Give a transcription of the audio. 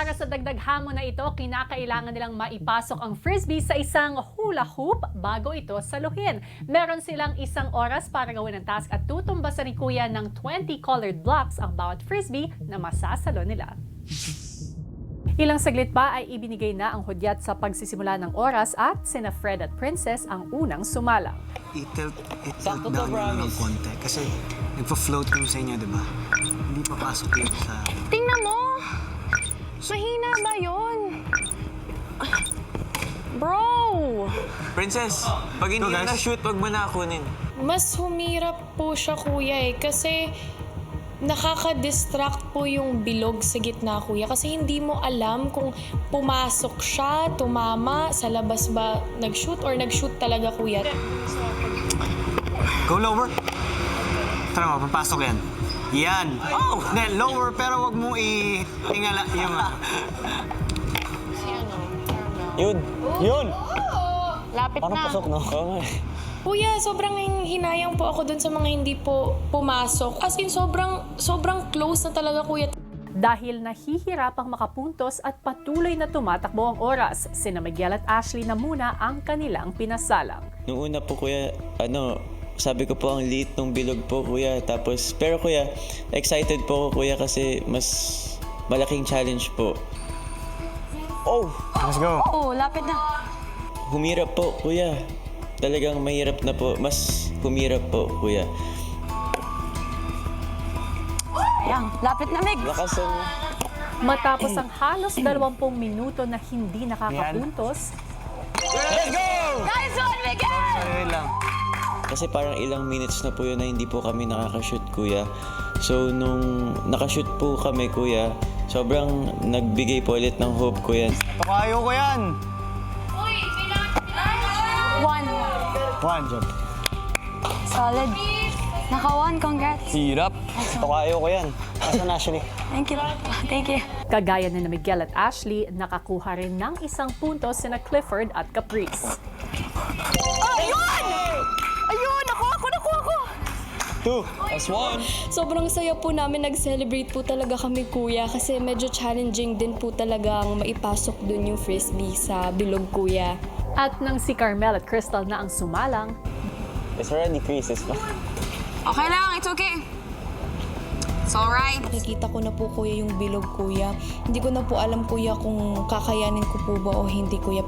Para sa dagdag hamon na ito, kinakailangan nilang maipasok ang frisbee sa isang hula hoop bago ito saluhin. Meron silang 1 oras para gawin ang task at tutumbasan ni Kuya ng 20 colored blocks ang bawat frisbee na masasalo nila. Ilang saglit pa ay ibinigay na ang hudyat sa pagsisimula ng oras at sina Fred at Princess ang unang sumalang. I-tilt down yun ng konti. Kasi nagpa-float kami sa inyo, di ba? Hindi papasok yun sa... Tingnan mo! Mahina ba yun? Bro! Princess, pag hindi Ito, guys. na-shoot, wag mo na kunin. Mas humirap po siya, kuya, kasi nakaka-distract po yung bilog sa gitna, kuya. Kasi hindi mo alam kung pumasok siya, tumama, sa labas ba nag-shoot or nag-shoot talaga, kuya. Go lower. Tara mo, papasok yan. Yan. Oh! Then, lower, pero wag mo ingala yung... Yun. Yun! Lapit Parang na. pasok, no? Oo nga. Kuya, sobrang hinayang po ako dun sa mga hindi po pumasok. As in, sobrang close na talaga, kuya. Dahil nahihirapang makapuntos at patuloy na tumatakbo ang oras, sina Miguel at Ashley na muna ang kanilang pinasalang. Nung una po, kuya, sabi ko po ang liit ng bilog po, kuya. Tapos, pero kuya, excited po ako, kuya, kasi mas malaking challenge po. Oh! Let's go. Oo, lapit na. Humirap po, kuya. Talagang mahirap na po. Mas humirap po, kuya. Ayan, lapit na, Meg. Lakasan mo. Matapos ang halos 20 minuto na hindi nakakapuntos, Let's go! Guys, on Miguel! Wait lang. Kasi parang ilang minutes na po yun na hindi po kami nakakashoot, kuya. So, nung nakashoot po kami, kuya, sobrang nagbigay po ulit ng hope, kuya. Pakayo ko yan. One job. Solid. Naka-1, congrats. Hirap. Tokayo ko yan. Asa na, Ashley? Thank you. Thank you. kagaya na Miguel at Ashley, nakakuha rin ng 1 punto sina Clifford at Caprice. Ayun! Ayun! Ako! 2 as 1. Sobrang saya po namin. Nag-celebrate po talaga kami, kuya, kasi medyo challenging din po talagang maipasok dun yung frisbee sa bilog, kuya. At nang si Carmel at Crystal na ang sumalang, It's already creases pa. Okay lang, it's okay. It's alright. Nakikita ko na po, kuya, yung bilog, kuya. Hindi ko na po alam, kuya, kung kakayanin ko po ba o hindi, kuya.